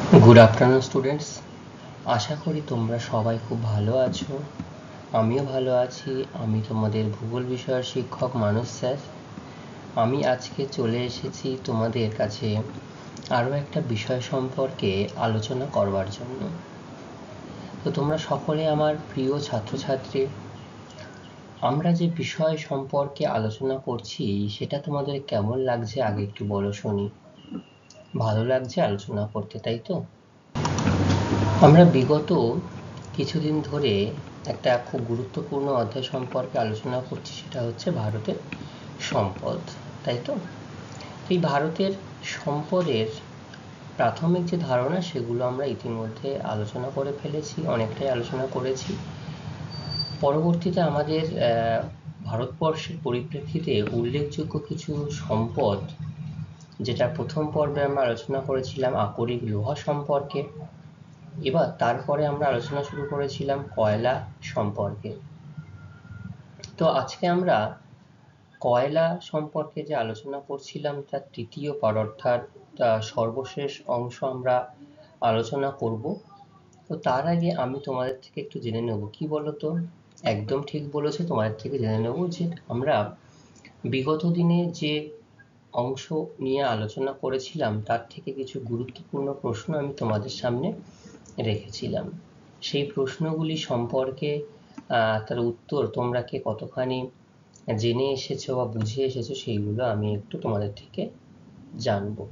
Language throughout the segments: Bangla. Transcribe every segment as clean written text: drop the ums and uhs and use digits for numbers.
গুড আফটারনুন স্টুডেন্টস, আশা করি তোমরা সবাই খুব ভালো আছো। আমিও ভালো আছি। আমি তোমাদের ভূগোল বিষয়ের শিক্ষক মানুষ স্যার। আমি আজকে চলে এসেছি তোমাদের কাছে আরও একটা বিষয় সম্পর্কে আলোচনা করবার জন্য। তো তোমরা সকলে আমার প্রিয় ছাত্রছাত্রী, আমরা যে বিষয় সম্পর্কে আলোচনা করছি সেটা তোমাদের কেমন লাগছে আগে একটু বলো শুনি। ভালো লাগছে আলোচনা করতে, তাই তো? আমরা বিগত কিছুদিন ধরে একটা খুব গুরুত্বপূর্ণ অধ্যায় সম্পর্কে আলোচনা করছি, সেটা হচ্ছে ভারতের সম্পদ, তাই তো? এই ভারতের সম্পদের প্রাথমিক যে ধারণা সেগুলো আমরা ইতিমধ্যে আলোচনা করে ফেলেছি, অনেকটাই আলোচনা করেছি। পরবর্তীতে আমাদের ভারতবর্ষের পরিপ্রেক্ষিতে উল্লেখযোগ্য কিছু সম্পদ, যেটা প্রথম পর্বে আমরা আলোচনা করেছিলাম আকরিক লোহা সম্পর্কে, এবার তারপরে আমরা আলোচনা শুরু করেছিলাম কয়লা সম্পর্কে। তো আজকে আমরা কয়লা সম্পর্কে যে আলোচনা করছিলাম তার তৃতীয় পার্ট, অর্থাৎ সর্বশেষ অংশ আমরা আলোচনা করব। তো তার আগে আমি তোমাদের থেকে একটু জেনে নেব, কি বলতো? একদম ঠিক বলেছো, তোমাদের থেকে জেনে নেব যে আমরা বিগত দিনে যে অংশ নিয়ে আলোচনা করেছিলাম তার থেকে কিছু গুরুত্বপূর্ণ প্রশ্ন আমি তোমাদের সামনে রেখেছিলাম। সেই প্রশ্নগুলি সম্পর্কে তার উত্তর তোমরা কে কতখানি জেনে এসেছো বা বুঝে এসেছো সেইগুলো আমি একটু তোমাদের থেকে জানবো।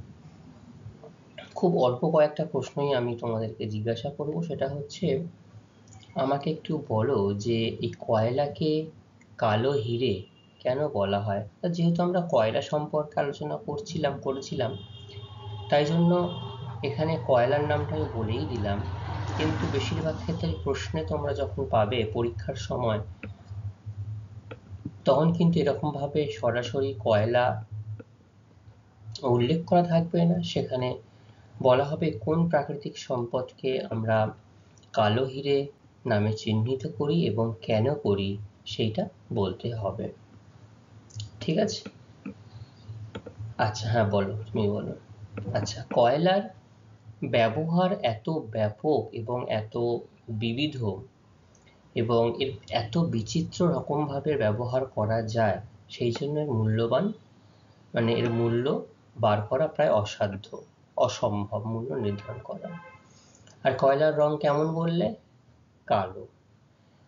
খুব অল্প কয়েকটা প্রশ্নই আমি তোমাদেরকে জিজ্ঞাসা করব। সেটা হচ্ছে, আমাকে একটু বলো যে এই কয়লাকে কালো হিরে কেন বলা হয়? যেহেতু আমরা কয়লা সম্পর্কে আলোচনা করেছিলাম, তাই জন্য এখানে কয়লার নামটা আমি বলেই দিলাম। কিন্তু বেশিরভাগ ক্ষেত্রে প্রশ্নে তোমরা যখন পাবে পরীক্ষার সময়, তখন কিন্তু এরকম ভাবে সরাসরি কয়লা উল্লেখ করা থাকবে না। সেখানে বলা হবে কোন প্রাকৃতিক সম্পদকে আমরা কালো হিরে নামে চিহ্নিত করি এবং কেন করি সেইটা বলতে হবে। ঠিক আছে? আচ্ছা, হ্যাঁ বলো, তুমি বলো। আচ্ছা, কয়লার ব্যবহার এত ব্যাপক এবং এত বিবিধ এবং এর এত বিচিত্র রকমভাবে ব্যবহার করা যায়, সেই জন্য এর মূল্যবান, মানে এর মূল্য বার করা প্রায় অসাধ্য, অসম্ভব মূল্য নির্ধারণ করা। আর কয়লার রং কেমন বললে? কালো।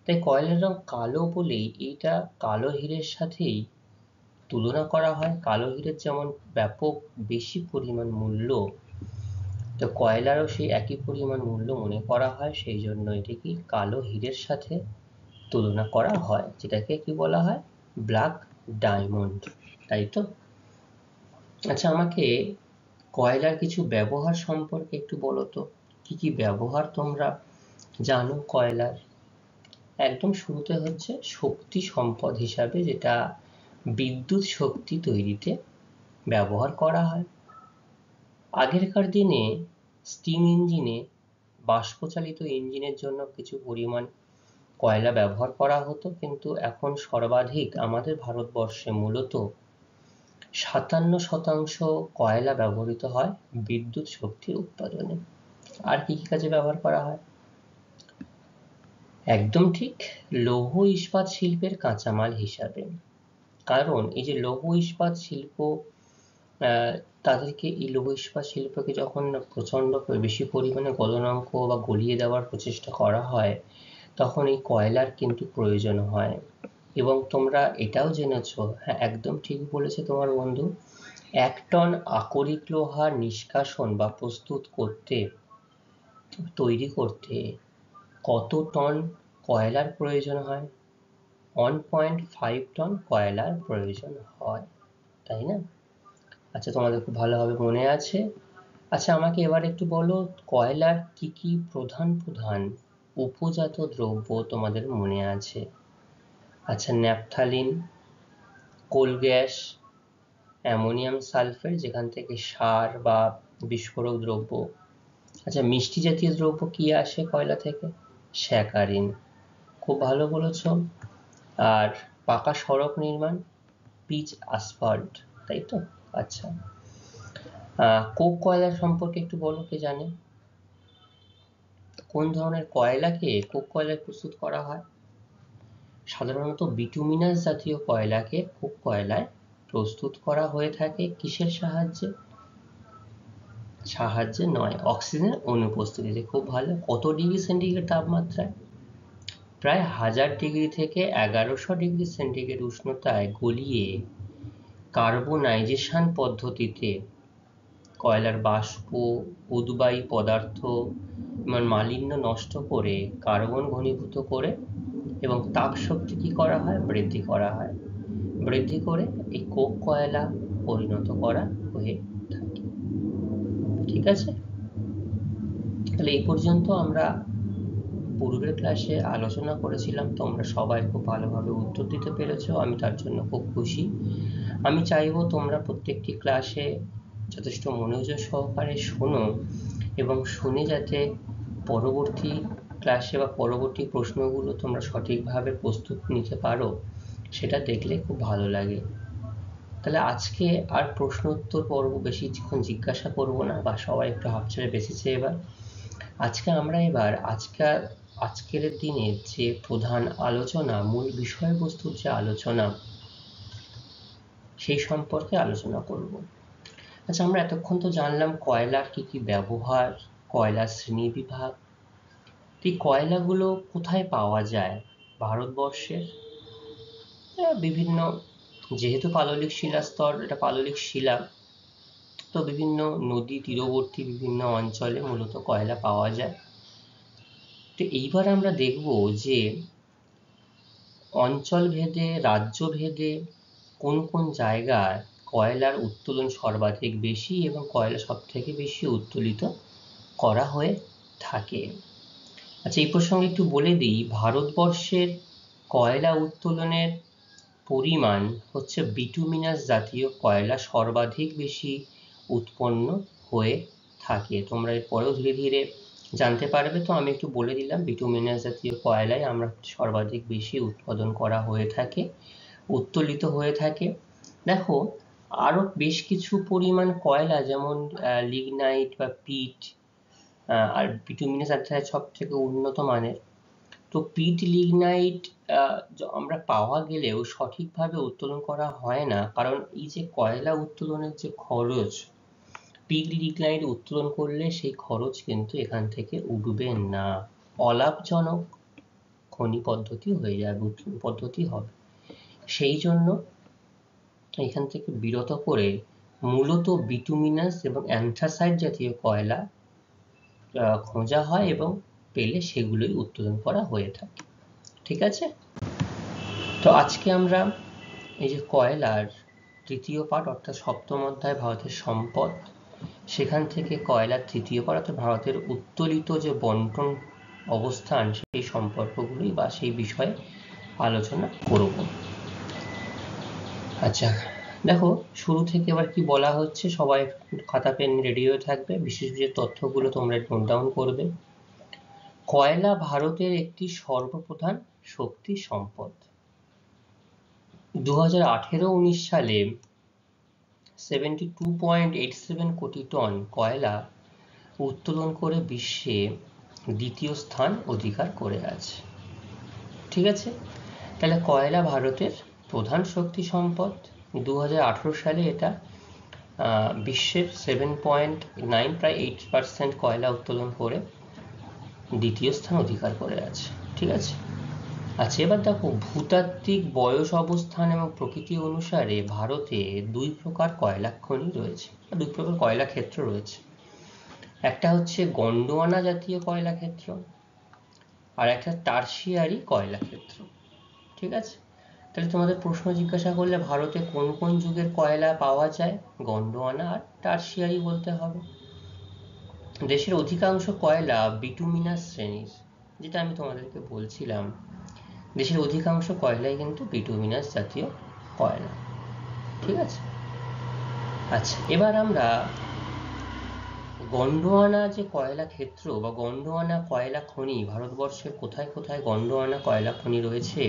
তাই কয়লার রং কালো বলেই এইটা কালো হীরের সাথেই তুলনা করা হয়। কালো হীরের যেমন ব্যাপক বেশি পরিমাণ মূল্য, তো কয়লারও সেই একই পরিমাণ মূল্য মনে করা হয়, সেই জন্য এটিকে কালো হীরের সাথে তুলনা করা হয়, যেটাকে কি বলা হয়? ব্ল্যাক ডায়মন্ড, তাই তো? আচ্ছা, আমাকে কয়লার কিছু ব্যবহার সম্পর্কে একটু বলো তো, কি কি ব্যবহার তোমরা জানো কয়লার? একদম শুরুতে হচ্ছে শক্তি সম্পদ হিসাবে, যেটা বিদ্যুৎ শক্তি তৈরিতে ব্যবহার করা হয়। আগেরকার দিনে স্টিম ইঞ্জিনে, বাষ্পচালিত ইঞ্জিনের জন্য কিছু পরিমাণ কয়লা ব্যবহার করা হতো, কিন্তু এখন সর্বাধিক আমাদের ভারতবর্ষে মূলত 57% কয়লা ব্যবহৃত হয় বিদ্যুৎ শক্তি উৎপাদনে। আর কি কি কাজে ব্যবহার করা হয়? একদম ঠিক, লৌহ ইস্পাত শিল্পের কাঁচামাল হিসাবে। কারণ এই যে লৌহ ইস্পাত শিল্প, তাদেরকে এই লৌহ ইস্পাত শিল্পকে যখন প্রচণ্ড বেশি পরিমাণে গলনাঙ্ক বা গলিয়ে দেওয়ার প্রচেষ্টা করা হয়, তখন এই কয়লার কিন্তু প্রয়োজন হয়। এবং তোমরা এটাও জেনেছো, হ্যাঁ একদম ঠিক বলেছে তোমার বন্ধু, 1 টন আকরিক লোহার নিষ্কাশন বা প্রস্তুত করতে, তৈরি করতে কত টন কয়লার প্রয়োজন হয়? 1.5 টন কয়লার প্রয়োজন হয়, তাই না? আচ্ছা, তোমাদের খুব ভালোভাবে মনে আছে। আচ্ছা, আমাকে এবার একটু বলো, কয়লার কি কি প্রধান প্রধান উপজাত দ্রব্য তোমাদের মনে আছে? আচ্ছা, naphthalene, coal gas, ammonium sulphate যেখান থেকে সার বা বিস্ফোরক দ্রব্য। আচ্ছা, মিষ্টি জাতীয় দ্রব্য কি আসে কয়লা থেকে? স্যাকারিন, খুব ভালো বলেছ। আর পাকা সড়ক নির্মাণ, পিচ আসফল্ট, তাই তো? আচ্ছা, কোক কয়লা সম্পর্কে একটু বলো, কে জানে? কোন ধরনের কয়লাকে কোক কয়লায় প্রস্তুত করা হয়? সাধারণত বিটুমিনাস জাতীয় কয়লাকে কোক কয়লায় প্রস্তুত করা হয়ে থাকে কিসের সাহায্যে নয়, অক্সিজেনের অনুপস্থিতিতে। খুব ভালো। কত ডিগ্রি সেন্টিগ্রেড তাপমাত্রায়? প্রায় 1000 ডিগ্রি থেকে 1100 ডিগ্রি সেন্টিগ্রেড উষ্ণতায় গলিয়ে কার্বনাইজেশন পদ্ধতিতে কয়লার বাষ্প, উদ্বায়ী পদার্থ এবং মালিন্য নষ্ট করে কার্বন ঘনীভূত করে এবং তাপ শক্তি কি করা হয়? বৃদ্ধি করা হয়। বৃদ্ধি করে এই কোক কয়লা পরিণত করা হয়ে থাকে। ঠিক আছে, তাহলে এই পর্যন্ত আমরা পূর্বের ক্লাসে আলোচনা করেছিলাম। তোমরা সবাই খুব ভালোভাবে উত্তর দিতে পেরেছো, আমি তার জন্য খুব খুশি। আমি চাইবো তোমরা প্রত্যেকটি ক্লাসে যথেষ্ট মনোযোগ সহকারে শোনো এবং শুনে যাতে পরবর্তী ক্লাসে বা পরবর্তী প্রশ্নগুলো তোমরা সঠিকভাবে প্রস্তুত নিতে পারো, সেটা দেখলে খুব ভালো লাগে। তাহলে আজকে আর প্রশ্ন উত্তর পর্ব বেশিক্ষণ জিজ্ঞাসা করবো না, বা সবাই একটু হাফ ছেড়ে বেঁচেছে। আমরা এবার আজকের দিনের যে প্রধান আলোচনা, মূল বিষয়বস্তুর যে আলোচনা, সেই সম্পর্কে আলোচনা করব। আচ্ছা, আমরা এতক্ষণ তো জানলাম কয়লার কি কি ব্যবহার, কয়লার শ্রেণীবিভাগ। এই কয়লাগুলো কোথায় পাওয়া যায়? ভারতবর্ষের বিভিন্ন, যেহেতু পাললিক শিলাস্তর, এটা পাললিক শিলা, তো বিভিন্ন নদী তীরবর্তী বিভিন্ন অঞ্চলে মূলত কয়লা পাওয়া যায়। তো এইবার আমরা দেখব যে অঞ্চল ভেদে, রাজ্য ভেদে কোন কোন জায়গায় কয়লার উত্তোলন সর্বাধিক বেশি এবং কয়লা সব থেকে বেশি উত্তোলিত করা হয়ে থাকে। আচ্ছা, এই প্রসঙ্গে একটু বলে দিই, ভারতবর্ষের কয়লা উত্তোলনের পরিমাণ হচ্ছে বিটুমিনাস জাতীয় কয়লা সর্বাধিক বেশি উৎপন্ন হয়ে থাকে। তোমরা এরপরেও ধীরে ধীরে জানতে পারবে। তো আমি একটু বলে দিলাম, বিটুমিনাস জাতীয় কয়লায় আমরা সর্বাধিক বেশি উৎপাদন করা হয়ে থাকে, উত্তোলিত হয়ে থাকে। দেখো, আরো বেশ কিছু পরিমাণ কয়লা, যেমন লিগনাইট বা পিট, আর বিটুমিনাস সব থেকে উন্নত মানের। তো পিট, লিগনাইট আমরা পাওয়া গেলেও সঠিকভাবে উত্তোলন করা হয় না, কারণ এই যে কয়লা উত্তোলনের যে খরচ, পিট লিগনাইট উত্তোলন করলে সেই খরচ কিন্তু এখান থেকে উঠবে না, অলাভজনক খনি পদ্ধতি হয়ে যাবে, উত্তোলন পদ্ধতি হবে। সেই জন্য এখান থেকে বিরত করে মূলত বিটুমিনাস এবং অ্যান্থ্রাসাইট জাতীয় কয়লা খোঁজা হয় এবং পেলে সেগুলোই উত্তোলন করা হয়ে থাকে। ঠিক আছে, তো আজকে আমরা এই যে কয়লার তৃতীয় পাঠ, অর্থাৎ সপ্তম অধ্যায় ভারতের সম্পদ, সেখান থেকে কয়লার তৃতীয় পাঠ অর্থাৎ ভারতের উত্তোলিত যে বন্টন অবস্থান, সেই সম্পর্কগুলি বা সেই বিষয়ে আলোচনা করব। আচ্ছা, দেখো শুরু থেকে এবার কি বলা হচ্ছে, সবাই খাতা পেন রেডি হয়ে থাকবে, বিশেষ বিশেষ তথ্যগুলো তোমরা নোট ডাউন করবে। কয়লা ভারতের একটি সর্বপ্রধান শক্তি সম্পদ। 2018-19 সালে 72.87 কোটি টন কয়লা উত্তোলন করে বিশ্বে দ্বিতীয় স্থান অধিকার করে আছে। ঠিক আছে, তাহলে কয়লা ভারতের প্রধান শক্তি সম্পদ। 2018 সালে এটা বিশ্বের 7.9 প্রায় 8% কয়লা উত্তোলন করে দ্বিতীয় স্থান অধিকার করে আছে। ঠিক আছে, আচ্ছা এবার দেখো, ভূতাত্ত্বিক বয়স, অবস্থান এবং প্রকৃতি অনুসারে ভারতে দুই প্রকার কয়লা খনি রয়েছে, দুই প্রকার কয়লা ক্ষেত্র রয়েছে। একটা হচ্ছে গন্ডোয়ানা জাতীয় কয়লা ক্ষেত্র, আর একটা টারশিয়ারি কয়লা ক্ষেত্র। ঠিক আছে, তাহলে তোমাদের প্রশ্ন জিজ্ঞাসা করলে ভারতে কোন কোন যুগের কয়লা পাওয়া যায়, গন্ডোয়ানা আর টারশিয়ারি বলতে হবে। দেশের অধিকাংশ কয়লা বিটুমিনাস শ্রেণীর, যেটা আমি তোমাদেরকে বলছিলাম, দেশের অধিকাংশ কয়লাই কিন্তু বিটুমিনাস জাতীয় কয়লা। ঠিক আছে, আচ্ছা এবার আমরা গন্ডোয়ানা যে কয়লা ক্ষেত্র বা গন্ডোয়ানা কয়লা খনি, ভারতবর্ষের কোথায় কোথায় গন্ডোয়ানা কয়লা খনি রয়েছে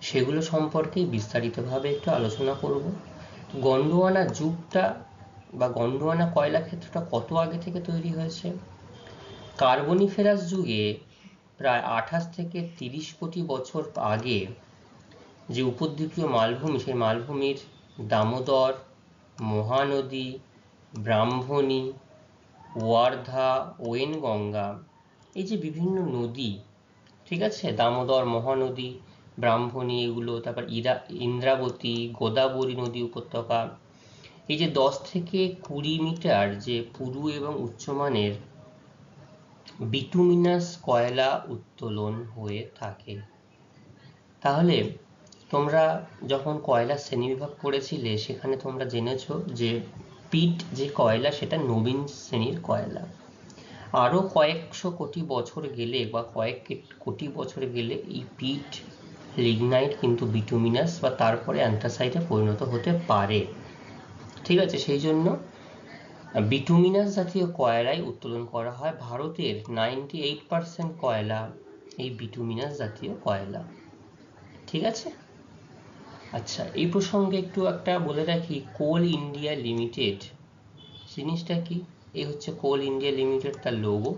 সেগুলো সম্পর্কে বিস্তারিতভাবে একটু আলোচনা করব। গন্ডোয়ানা যুগটা বা গন্ডোয়ানা কয়লা ক্ষেত্রটা কত আগে থেকে তৈরি হয়েছে? কার্বনিফেরাস যুগে প্রায় 28 থেকে 30 কোটি বছর আগে যে উপদ্বীপীয় মালভূমি, সেই মালভূমির দামোদর, মহানদী, ব্রাহ্মণী, ওয়ার্ধা, ওয়েনগঙ্গা, এই যে বিভিন্ন নদী, ঠিক আছে, দামোদর, মহানদী, ব্রাহ্মণী, এগুলো, তারপর ইন্দ্রাবতী, গোদাবরী নদী উপত্যকা, এই যে 10 থেকে 20 মিটার যে পুরু এবং উচ্চমানের বিটুমিনাস কয়লা উত্তোলন হয়ে থাকে। তাহলে তোমরা যখন কয়লা শ্রেণীবিভাগ পড়েছিলে, সেখানে তোমরা জেনেছো যে পিট যে কয়লা, সেটা নবীন শ্রেণীর কয়লা। আরো কয়েকশো কোটি বছর গেলে বা কয়েক কোটি বছর গেলে এই পিট, লিগনাইট কিন্তু বিটুমিনাস বা তারপরে অ্যান্থ্রাসাইটে পরিণত হতে পারে। ঠিক আছে, সেই জন্য বিটুমিনাস জাতীয় কয়লাই উত্তোলন করা হয়। ভারতের 98% কয়লা এই বিটুমিনাস জাতীয় কয়লা। ঠিক আছে, আচ্ছা, এই প্রসঙ্গে একটু একটা বলে রাখি, কোল ইন্ডিয়া লিমিটেড জিনিসটা কি? এই হচ্ছে কোল ইন্ডিয়া লিমিটেড, তার লোগো।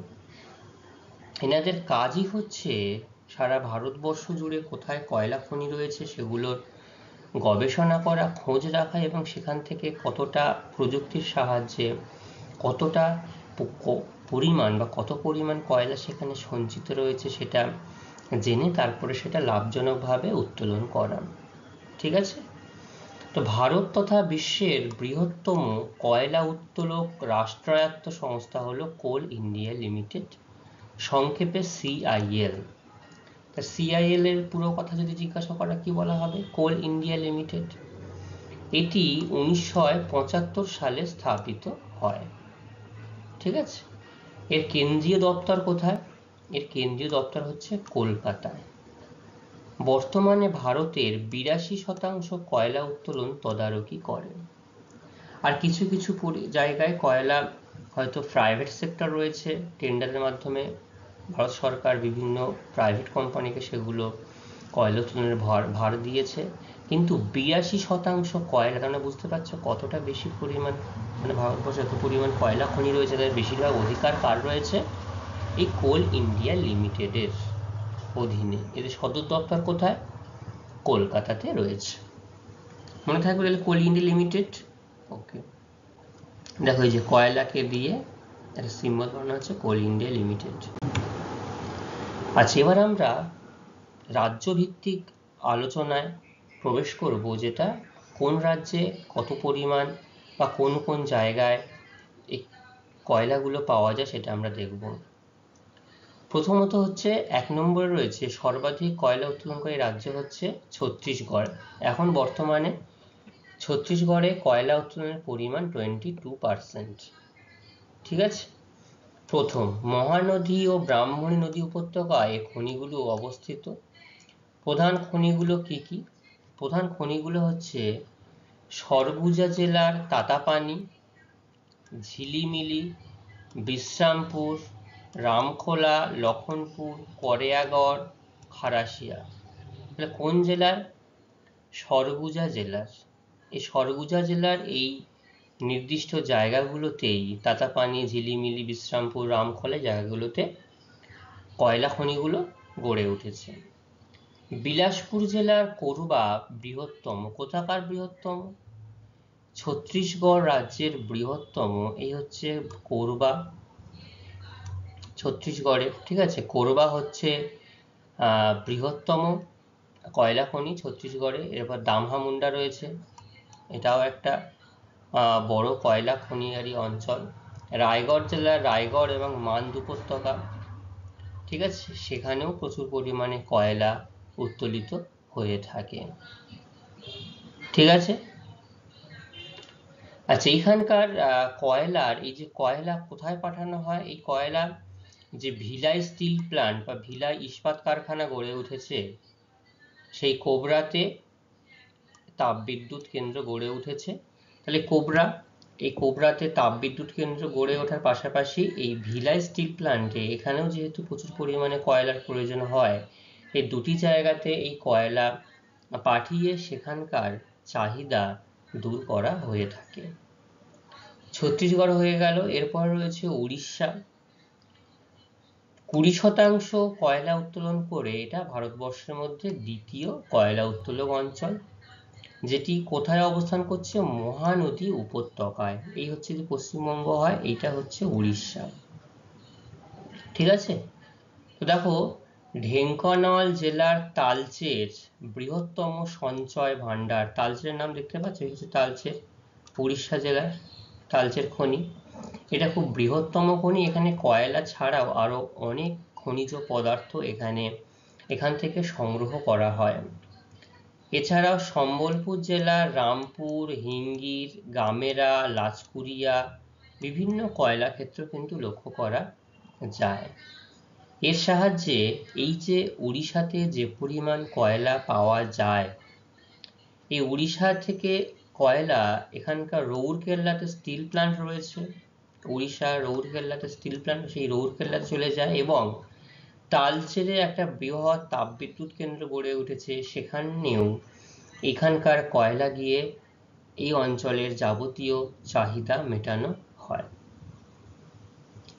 এনাদের কাজই হচ্ছে সারা ভারতবর্ষ জুড়ে কোথায় কয়লা খনি রয়েছে সেগুলোর গবেষণা করা, খোঁজ রাখা, এবং সেখান থেকে কতটা প্রযুক্তির সাহায্যে কতটা পরিমাণ বা কত পরিমাণ কয়লা সেখানে সঞ্চিত রয়েছে সেটা জেনে তারপরে সেটা লাভজনকভাবে উত্তোলন করা। ঠিক আছে, তো ভারত তথা বিশ্বের বৃহত্তম কয়লা উত্তোলক রাষ্ট্রায়ত্ত সংস্থা হলো কোল ইন্ডিয়া লিমিটেড, সংক্ষেপে CIL। তা CIL এর পুরো কথা যদি জিজ্ঞাসা করা, কি বলা হবে? কোল ইন্ডিয়া লিমিটেড। এটি 1975 সালে স্থাপিত হয়। ঠিক আছে, এর কেন্দ্রীয় দপ্তর কোথায়? এর কেন্দ্রীয় দপ্তর হচ্ছে কলকাতায়। বর্তমানে ভারতের 82% কয়লা উত্তোলন তদারকি করে। আর কিছু কিছু জায়গায় কয়লা হয়তো প্রাইভেট সেক্টর রয়েছে, টেন্ডারের মাধ্যমে ভারত সরকার বিভিন্ন প্রাইভেট কোম্পানিকে সেগুলো কয়লা উত্তোলনের ভার দিয়েছে। কিন্তু 82% কয়লা, তোমরা বুঝতে পারছো কতটা বেশি পরিমাণ, মানে ভারতবর্ষে এত পরিমাণ কয়লা খনি রয়েছে, তাদের বেশিরভাগ অধিকার কার রয়েছে? এই কোল ইন্ডিয়া লিমিটেডের অধীনে। এদের সদর দপ্তর কোথায়? কলকাতাতে রয়েছে। মনে থাকবে কোল ইন্ডিয়া লিমিটেড। ওকে, দেখো এই যে কয়লাকে দিয়ে একটা সিম্বল বানানো হচ্ছে কোল ইন্ডিয়া লিমিটেড। আচ্ছা, এবার আমরা রাজ্যভিত্তিক আলোচনায় প্রবেশ করব, যেটা কোন রাজ্যে কত পরিমাণ বা কোন কোন জায়গায় এই কয়লাগুলো পাওয়া যায় সেটা আমরা দেখব। প্রথমত হচ্ছে 1 নম্বরে রয়েছে সর্বাধিক কয়লা উত্তোলনকারী রাজ্য হচ্ছে ছত্তিশগড়। এখন বর্তমানে ছত্তিশগড়ে কয়লা উত্তোলনের পরিমাণ 22%। ঠিক আছে, প্রথম। মহানদী ও ব্রাহ্মণী নদী উপত্যকায় এই খনিগুলো অবস্থিত। প্রধান খনিগুলো কি কি? প্রধান খনিগুলো হচ্ছে সরগুজা জেলার তাতাপানি, ঝিলিমিলি, বিশ্রামপুর, রামখোলা, লখনপুর, করেয়াগড়, খারাসিয়া। তাহলে কোন জেলার? সরগুজা জেলার। এই সরগুজা জেলার এই নির্দিষ্ট জায়গাগুলোতেই তাতাপানি, ঝিলিমিলি, বিশ্রামপুর, রামখোলা জায়গাগুলোতে কয়লা খনিগুলো গড়ে উঠেছে। বিলাসপুর জেলার কোরবা বৃহত্তম। কোথাকার বৃহত্তম? ছত্তিশগড় রাজ্যের বৃহত্তম এই হচ্ছে কোরবা, ছত্তিশগড়ে। ঠিক আছে, কোরবা হচ্ছে বৃহত্তম কয়লা খনি ছত্তিশগড়ে। এরপর দামহামুন্ডা রয়েছে, এটাও একটা বড় কয়লা খনিয়ারি অঞ্চল। রায়গড় জেলার রায়গড় এবং মান্দ উপত্যকা, ঠিক আছে, সেখানেও প্রচুর পরিমাণে কয়লা উত্তোলিত হয়ে থাকে। ঠিক আছে, আচ্ছা, এইখানকার কয়লার, এই যে কয়লা কোথায় পাঠানো হয়? এই কয়লা যে ভিলাই স্টিল প্ল্যান্ট বা ভিলাই ইস্পাত কারখানা গড়ে উঠেছে, সেই কোবরাতে তাপবিদ্যুৎ কেন্দ্র গড়ে উঠেছে। তাহলে এই কোবরাতে তাপবিদ্যুৎ কেন্দ্র গড়ে ওঠার পাশাপাশি এই ভিলাই স্টিল প্ল্যান্টে এখানেও যেহেতু প্রচুর পরিমাণে কয়লার প্রয়োজন হয়, এই দুটি জায়গাতে এই কয়লা পাঠিয়ে সেখানকার চাহিদা দূর করা হয়ে থাকে। ছত্তিশগড় হয়ে গেল। এরপর রয়েছে উড়িষ্যা। 20% কয়লা উত্তোলন করে এটা ভারতবর্ষের মধ্যে দ্বিতীয় কয়লা উত্তোলক অঞ্চল, যেটি কোথায় অবস্থান করছে? মহানদী উপত্যকায়। এই হচ্ছে যে পশ্চিমবঙ্গ হয়, এইটা হচ্ছে উড়িষ্যা। ঠিক আছে, তো দেখো ঢেঙ্কানাল জেলার তালচের বৃহত্তম সঞ্চয় ভান্ডার। তালচের নাম দেখতে পাচ্ছ, এই হচ্ছে তালচের, উড়িষ্যা জেলার তালচের খনি। এটা খুব বৃহত্তম খনি। এখানে কয়লা ছাড়াও আরো অনেক খনিজ পদার্থ এখান থেকে সংগ্রহ করা হয়। এছাড়াও সম্বলপুর জেলার রামপুর, হিঙ্গির, গামেরা, লাজকুড়িয়া বিভিন্ন কয়লা ক্ষেত্র কিন্তু লক্ষ্য করা যায়। এর সাহায্যে এই যে উড়িষ্যাতে যে পরিমাণ কয়লা পাওয়া যায়, এই উড়িষ্যা থেকে কয়লা এখানকার রৌরকেল্লাতে স্টিল প্ল্যান্ট রয়েছে, উড়িষ্যার রৌরকেল্লাতে স্টিল প্ল্যান্ট, সেই রৌরকেল্লাতে চলে যায় এবং তালচেরে একটা বৃহৎ তাপবিদ্যুৎ কেন্দ্র গড়ে উঠেছে, সেখানেও এখানকার কয়লা গিয়ে এই অঞ্চলের যাবতীয় চাহিদা মেটানো হয়।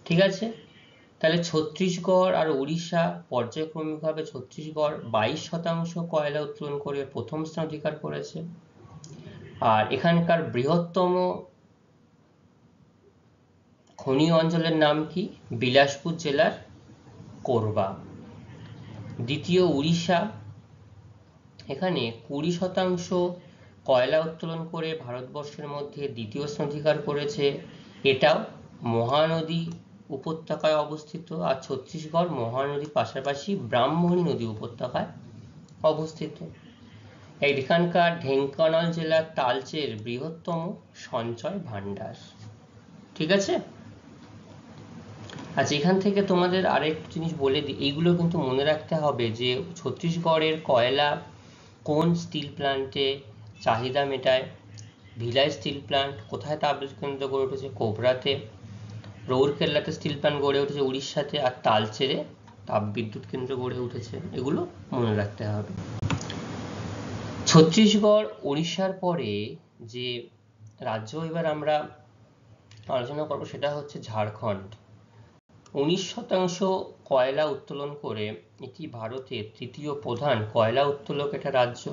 ঠিক আছে, তাহলে ছত্তিশগড় আর উড়িষ্যা পর্যায়ক্রমিকভাবে ছত্তিশগড় 22% কয়লা উত্তোলন করে প্রথম স্থান অধিকার করেছে। আর এখানকার বৃহত্তম খনি অঞ্চলের নাম কি? বিলাসপুর জেলার কোরবা। দ্বিতীয় উড়িষ্যা, এখানে 20% কয়লা উত্তোলন করে ভারতবর্ষের মধ্যে দ্বিতীয় স্থান অধিকার করেছে, এটাও মহানদী উপত্যকায় অবস্থিত। আর ছত্তিশগড় মহানদীর পাশাপাশি ব্রাহ্মণী নদী উপত্যকায় অবস্থিত। এখানকার ঢেঙ্কানাল জেলার তালচের বৃহত্তম সঞ্চয় ভান্ডার। ঠিক আছে, আচ্ছা এখান থেকে তোমাদের আরেকটা জিনিস বলে দিই, এইগুলো কিন্তু মনে রাখতে হবে যে ছত্তিশগড়ের কয়লা কোন স্টিল প্ল্যান্টে চাহিদা মেটায়। ভিলাই স্টিল প্ল্যান্ট কোথায় তাপবিদ্যুৎ কেন্দ্র গড়ে উঠেছে? কোবরাতে। রৌরকেল্লাতে স্টিল প্ল্যান্ট গড়ে উঠেছে উড়িষ্যাতে। আর তালচেরে তাপবিদ্যুৎ কেন্দ্র গড়ে উঠেছে। এগুলো মনে রাখতে হবে। ছত্তিশগড় উড়িষ্যার পরে যে রাজ্য এবার আমরা আলোচনা করবো সেটা হচ্ছে ঝাড়খণ্ড। 19% কয়লা উত্তোলন করে এটি ভারতের তৃতীয় প্রধান কয়লা উত্তোলক একটা রাজ্য।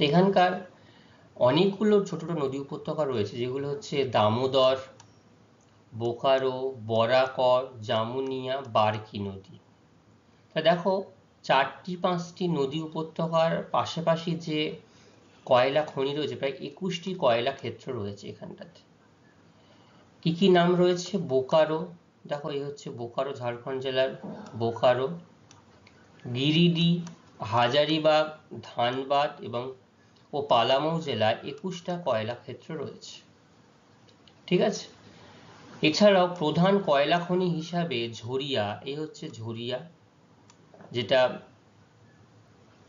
এখানকার অনেকগুলো ছোট ছোট নদী উপত্যকা রয়েছে, যেগুলো হচ্ছে দামোদর, বোকারো, বরাকর, জামুনিয়া, বার্কি নদী। তা দেখো 4-5টি নদী উপত্যকার পাশাপাশি যে কয়লা খনি রয়েছে, প্রায় 21টি কয়লা ক্ষেত্র রয়েছে এখানটাতে। কি কি নাম রয়েছে? বোকারো, দেখো এই হচ্ছে বোকারো, ঝাড়খণ্ড জেলার বোকারো। গিরিডি, হাজারিবাগ, ধানবাদ এবং পালামৌ জেলায় 21টা কয়লা ক্ষেত্র রয়েছে। ঠিক আছে, এছাড়াও প্রধান কয়লা খনি হিসাবে ঝরিয়া, এই হচ্ছে ঝরিয়া, যেটা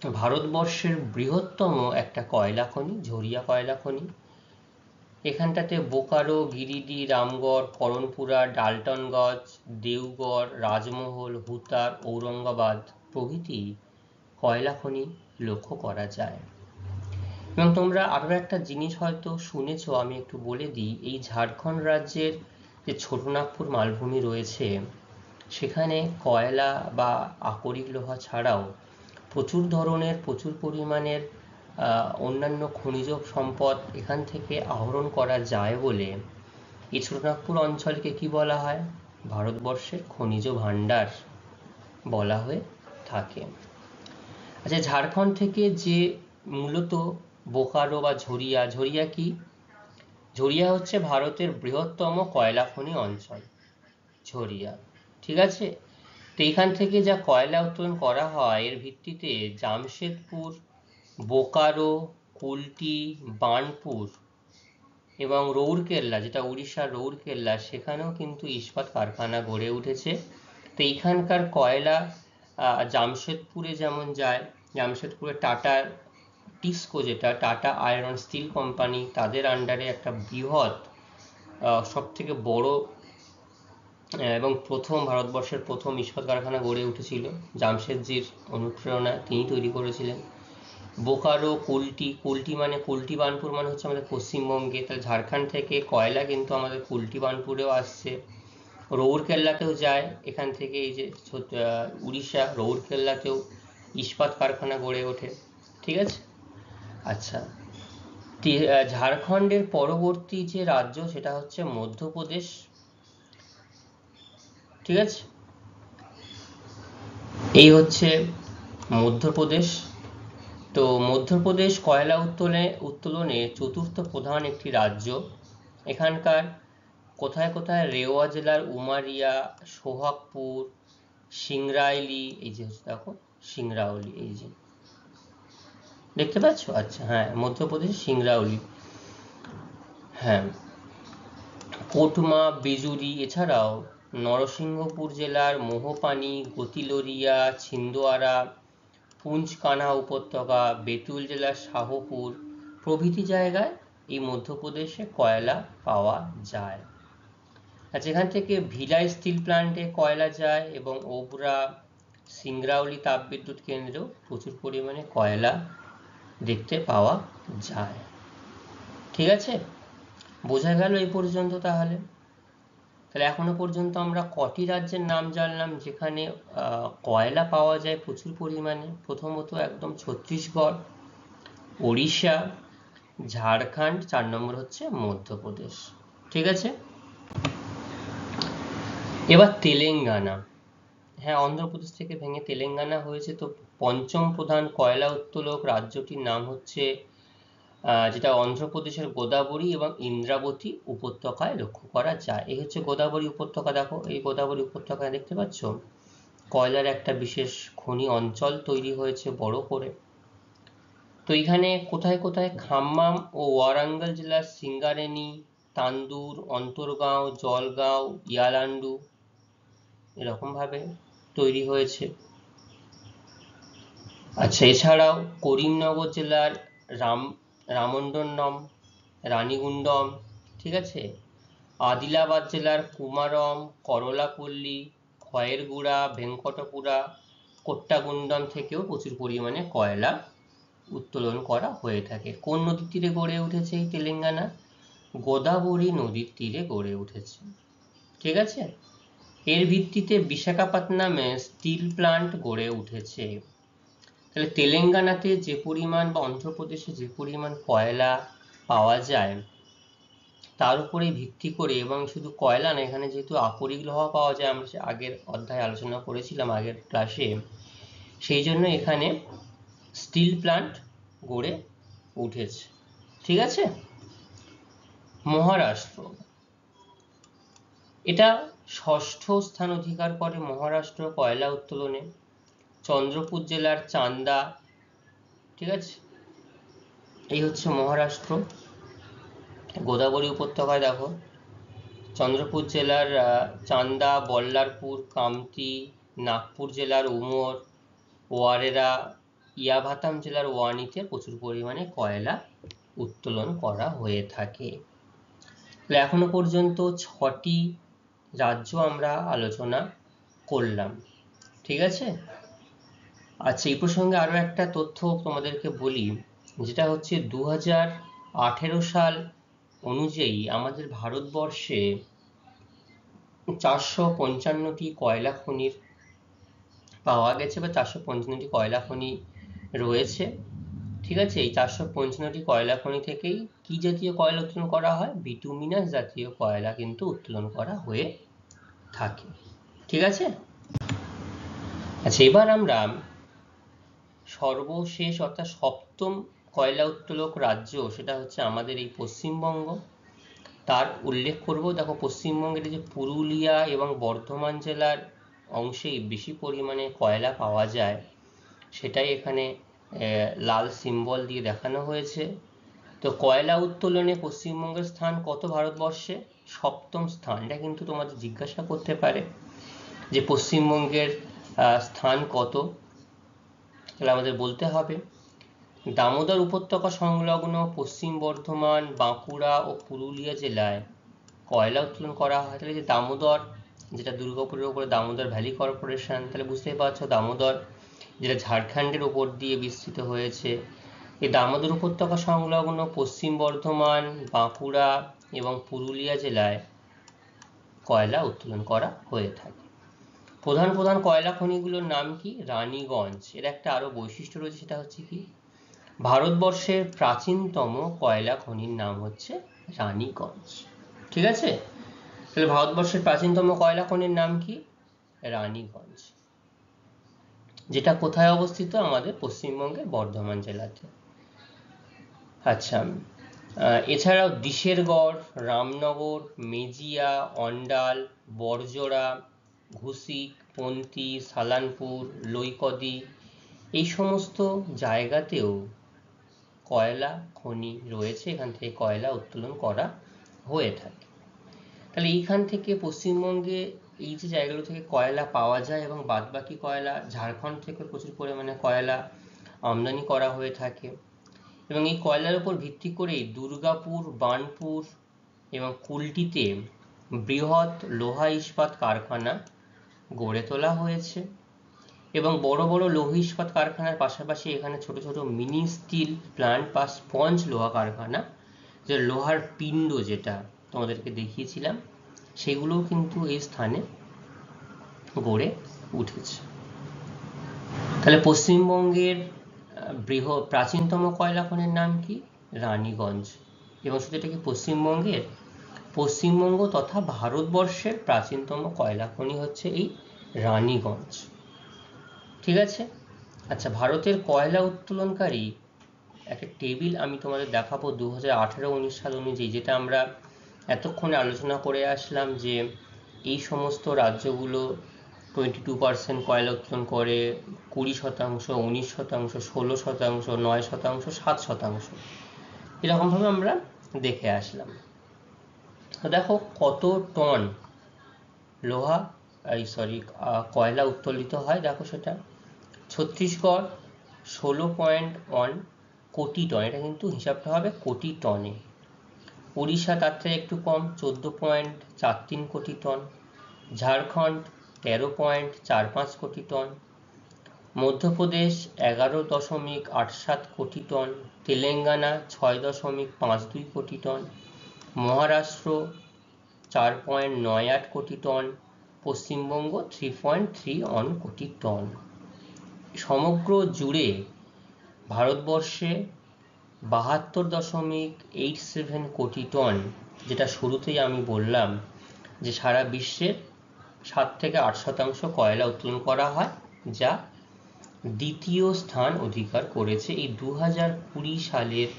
ভারতবর্ষের বৃহত্তম একটা কয়লা খনি, ঝরিয়া কয়লা খনি। এখানটাতে বোকারো, গিরিডি, রামগড়, করণপুরা, ডালটনগঞ্জ, দেওগড়, রাজমহল, হুতার, ঔরঙ্গাবাদ প্রভৃতি কয়লা খনি লক্ষ্য করা যায়। এবং তোমরা আরো একটা জিনিস হয়তো শুনেছো, আমি একটু বলে দিই। এই ঝাড়খণ্ড রাজ্যের যে ছোটনাগপুর মালভূমি রয়েছে, সেখানে কয়লা বা আকরিক লোহা ছাড়াও প্রচুর পরিমাণের অন্যান্য খনিজ সম্পদ এখান থেকে আহরণ করা যায় বলে এই ছোটনাগপুর অঞ্চলকে কি বলা হয়? ভারতবর্ষের খনিজ ভাণ্ডার বলা হয়ে থাকে। আচ্ছা, ঝাড়খণ্ড থেকে যে মূলত বোকারো বা ঝরিয়া কি? ঝরিয়া হচ্ছে ভারতের বৃহত্তম কয়লা খনি অঞ্চল, ঝরিয়া। ঠিক আছে, তো এখান থেকে যা কয়লা উত্তোলন করা হয় এর ভিত্তিতে জামশেদপুর, বোকারো, কুলটি, বার্নপুর এবং রৌরকেল্লা, যেটা উড়িষ্যার রৌরকেল্লা, সেখানেও কিন্তু ইস্পাত কারখানা গড়ে উঠেছে। তো এইখানকার কয়লা জামশেদপুরে যেমন যায়, জামশেদপুরে টাটার টিসকো, যেটা টাটা আয়রন স্টিল কোম্পানি, তাদের আন্ডারে একটা বৃহৎ সব থেকে বড় এবং ভারতবর্ষের প্রথম ইস্পাত কারখানা গড়ে উঠেছিল। জামশেদজির অনুপ্রেরণায় তিনি তৈরি করেছিলেন। বোকারো, কুলটি মানে কুলটি বার্নপুর মানে হচ্ছে আমাদের পশ্চিমবঙ্গে, তাহলে ঝাড়খণ্ড থেকে কয়লা কিন্তু আমাদের কুলটি বার্নপুরেও আসছে। রৌরকেল্লাতেও যায়, এখান থেকে এই যে উড়িষ্যা রৌরকেল্লাতেও ইস্পাত কারখানা গড়ে ওঠে। ঠিক আছে। আচ্ছা, ঝাড়খণ্ডের পরবর্তী যে রাজ্য সেটা হচ্ছে মধ্যপ্রদেশ। ঠিক আছে, এই হচ্ছে মধ্যপ্রদেশ। তো মধ্যপ্রদেশ কয়লা উত্তোলনে চতুর্থ প্রধান একটি রাজ্য। এখানকার কোথায় কোথায় রেওয়া জেলার উমারিয়া, সোহাগপুর, সিংরাইলি, এই যে দেখো সিংরাউলি, এই যে দেখতে পাচ্ছ। আচ্ছা হ্যাঁ, মধ্যপ্রদেশ সিংরাউলি, হ্যাঁ, কোটমা, বিজুরি, এছাড়াও নরসিংহপুর জেলার মোহপানি, গতিলরিয়া, ছিন্দোয়ারা, পুঞ্চকানা উপত্যকা, বেতুল জেলার শাহপুর প্রভৃতি জায়গায় এই মধ্যপ্রদেশে কয়লা পাওয়া যায়। আচ্ছা, এখান থেকে ভিলাই স্টিল প্ল্যান্টে কয়লা যায় এবং ওবরা, সিংরাউলি তাপবিদ্যুৎ কেন্দ্রেও প্রচুর পরিমাণে কয়লা দেখতে পাওয়া যায়। ঠিক আছে, বোঝা গেল এই পর্যন্ত? তাহলে এখনো পর্যন্ত আমরা কটি রাজ্যের নাম জানলাম যেখানে কয়লা পাওয়া যায় প্রচুর পরিমাণে? প্রথমত একদম ছত্তিশগড়, ওড়িশা, ঝাড়খণ্ড, 4 নম্বর হচ্ছে মধ্যপ্রদেশ। ঠিক আছে, এবার তেলেঙ্গানা। হ্যাঁ, অন্ধ্রপ্রদেশ থেকে ভেঙে তেলেঙ্গানা হয়েছে। তো পঞ্চম প্রধান কয়লা উত্তোলক রাজ্যটির নাম হচ্ছে যেটা অন্ধ্রপ্রদেশের গোদাবরী এবং ইন্দ্রাবতী উপত্যকায় লক্ষ্য করা যায়। এই হচ্ছে গোদাবরী উপত্যকা। দেখো এই গোদাবরী উপত্যকায় দেখতে পাচ্ছ কয়লার একটা বিশেষ খনি অঞ্চল তৈরি হয়েছে বড় করে। তো এখানে কোথায় কোথায় খাম্মাম ও ওয়ারাঙ্গল জেলার সিঙ্গারেনি, তান্দুর, অন্তর্গাঁও, জলগাঁও, ইয়ালান্ডু এরকম ভাবে তৈরি হয়েছে। আচ্ছা, এছাড়াও করিমনগর জেলার রামন্ডনম, রানীগুন্ডম, ঠিক আছে, আদিলাবাদ জেলার কুমারম, করলাপল্লী, খয়েরগুড়া, ভেঙ্কটপুরা, কোট্টাগুন্ডম থেকেও প্রচুর পরিমাণে কয়লা উত্তোলন করা হয়ে থাকে। কোন নদীর তীরে গড়ে উঠেছে এই তেলেঙ্গানা? গোদাবরী নদীর তীরে গড়ে উঠেছে। ঠিক আছে, এর ভিত্তিতে বিশাখাপত্তনমে স্টিল প্ল্যান্ট গড়ে উঠেছে। তাহলে তেলেঙ্গানাতে যে পরিমাণ বা অন্ধ্রপ্রদেশে যে পরিমাণ কয়লা পাওয়া যায় তার উপরে ভিত্তি করে, এবং শুধু কয়লা না, এখানে যেহেতু আকরিক লোহা পাওয়া যায়, আমরা আগের অধ্যায়ে আলোচনা করেছিলাম আগের ক্লাসে, সেই জন্য এখানে স্টিল প্ল্যান্ট গড়ে উঠেছে। ঠিক আছে, মহারাষ্ট্র, এটা ষষ্ঠ স্থান অধিকার করে মহারাষ্ট্র কয়লা উত্তোলনে। চন্দ্রপুর জেলার চান্দা, ঠিক আছে, এই হচ্ছে মহারাষ্ট্র। গোদাবরী উপত্যকায় দেখো চন্দ্রপুর জেলার চান্দা, বল্লারপুর, কামতি, নাগপুর জেলার উমর, ওয়ারেরা, ইয়াভাতাম জেলার ওয়ানিতে প্রচুর পরিমাণে কয়লা উত্তোলন করা হয়ে থাকে। এখনো পর্যন্ত 6টি রাজ্য আমরা আলোচনা করলাম। ঠিক আছে। আচ্ছা, এই প্রসঙ্গে আরো একটা তথ্য তোমাদেরকে বলি, যেটা হচ্ছে 2018 সাল অনুযায়ী আমাদের ভারতবর্ষে 455টি কয়লা খনির পাওয়া গেছে বা 455টি কয়লা খনি রয়েছে। ঠিক আছে, এই 455টি কয়লা খনি থেকেই কি জাতীয় কয়লা উত্তোলন করা হয়? বিটুমিনাস জাতীয় কয়লা কিন্তু উত্তোলন করা হয়ে থাকে। ঠিক আছে। আচ্ছা, এবার আমরা সর্বশেষ অর্থাৎ সপ্তম কয়লা উত্তোলক রাজ্য, সেটা হচ্ছে আমাদের এই পশ্চিমবঙ্গ, তার উল্লেখ করব। দেখো পশ্চিমবঙ্গের যে পুরুলিয়া এবং বর্ধমান জেলার অংশেই বেশি পরিমাণে কয়লা পাওয়া যায়, সেটাই এখানে লাল সিম্বল দিয়ে দেখানো হয়েছে। তো কয়লা উত্তোলনে পশ্চিমবঙ্গের স্থান কত ভারতবর্ষে? 7ম স্থান। এটা কিন্তু তোমাদের জিজ্ঞাসা করতে পারে যে পশ্চিমবঙ্গের স্থান কত, তাহলে আমাদের বলতে হবে দামোদর উপত্যকা সংলগ্ন পশ্চিম বর্ধমান, বাঁকুড়া ও পুরুলিয়া জেলায় কয়লা উত্তোলন করা হয়। তাহলে যে দামোদর, যেটা দুর্গাপুরের উপরে দামোদর ভ্যালি কর্পোরেশন, তাহলে বুঝতেই পারছো দামোদর যেটা ঝাড়খণ্ডের উপর দিয়ে বিস্তৃত হয়েছে। এই দামোদর উপত্যকা সংলগ্ন পশ্চিম বর্ধমান, বাঁকুড়া এবং পুরুলিয়া জেলায় কয়লা উত্তোলন করা হয়ে থাকে। প্রধান প্রধান কয়লা খনিগুলোর নাম কি? রানীগঞ্জ। এর একটা আরো বৈশিষ্ট্য রয়েছে, সেটা হচ্ছে কি, ভারতবর্ষের প্রাচীনতম কয়লা খনির নাম হচ্ছে রানীগঞ্জ। ঠিক আছে, তাহলে ভারতবর্ষের প্রাচীনতম কয়লা খনির নাম কি? রানীগঞ্জ, যেটা কোথায় অবস্থিত? আমাদের পশ্চিমবঙ্গের বর্ধমান জেলাতে। আচ্ছা, এছাড়াও দিশেরগড়, রামনগর, মেজিয়া, অন্ডাল, বড়জোড়া, ঘুসিক, পন্তি, সালানপুর, লইকদি, এই সমস্ত জায়গাতেও কয়লা খনি রয়েছে, এখান থেকে কয়লা উত্তোলন করা হয়ে থাকে। তাহলে এইখান থেকে পশ্চিমবঙ্গে এই যে জায়গাগুলো থেকে কয়লা পাওয়া যায় এবং বাদবাকি কয়লা ঝাড়খণ্ড থেকে প্রচুর পরিমাণে কয়লা আমদানি করা হয়ে থাকে, এবং এই কয়লার উপর ভিত্তি করেই দুর্গাপুর, বার্নপুর এবং কুলটিতে বৃহৎ লোহা ইস্পাত কারখানা গড়ে তোলা হয়েছে, এবং বড় বড় লৌহ ইস্পাত কারখানার পাশাপাশি এখানে ছোট ছোট মিনি স্টিল প্ল্যান্ট বা স্পঞ্জ লোহা কারখানা, যে লোহার পিণ্ড যেটা তোমাদেরকে দেখিয়েছিলাম, সেগুলোও কিন্তু এই স্থানে গড়ে উঠেছে। তাহলে পশ্চিমবঙ্গের প্রাচীনতম কয়লা খনির নাম কি? রানীগঞ্জ। এবং শুধু এটা কি পশ্চিমবঙ্গের? পশ্চিমবঙ্গ তথা ভারতবর্ষের প্রাচীনতম কয়লা খনি হচ্ছে এই রানীগঞ্জ। ঠিক আছে। আচ্ছা, ভারতের কয়লা উত্তোলনকারী একটা টেবিল আমি তোমাদের দেখাবো 2018-19 সাল অনুযায়ী, যেটা আমরা এতক্ষণে আলোচনা করে আসলাম যে এই সমস্ত রাজ্যগুলো 22% কয়লা উত্তোলন করে, 20%, 19%, 16%, 9%, 7%, এরকমভাবে আমরা দেখে আসলাম। তো দেখো কত টন লোহা কয়লা উত্তোলিত হয়। দেখো সেটা ছত্তিশগড় 16.1 কোটি টন, এটা কিন্তু হিসাবটা হবে কোটি টনে। উড়িষ্যা তার থেকে একটু কম, 14.43 কোটি টন। ঝাড়খণ্ড 13.45 কোটি টন। মধ্যপ্রদেশ 11.87 কোটি টন। তেলেঙ্গানা 6.52 কোটি টন। মহারাষ্ট্র 4.98 কোটি টন। পশ্চিমবঙ্গ 3.31 কোটি টন। সমগ্র জুড়ে ভারতবর্ষে 72.87 কোটি টন, যেটা শুরুতেই আমি বললাম যে সারা বিশ্বের 7 থেকে 8% কয়লা উত্তোলন করা হয়, যা দ্বিতীয় স্থান অধিকার করেছে এই 2020 সালের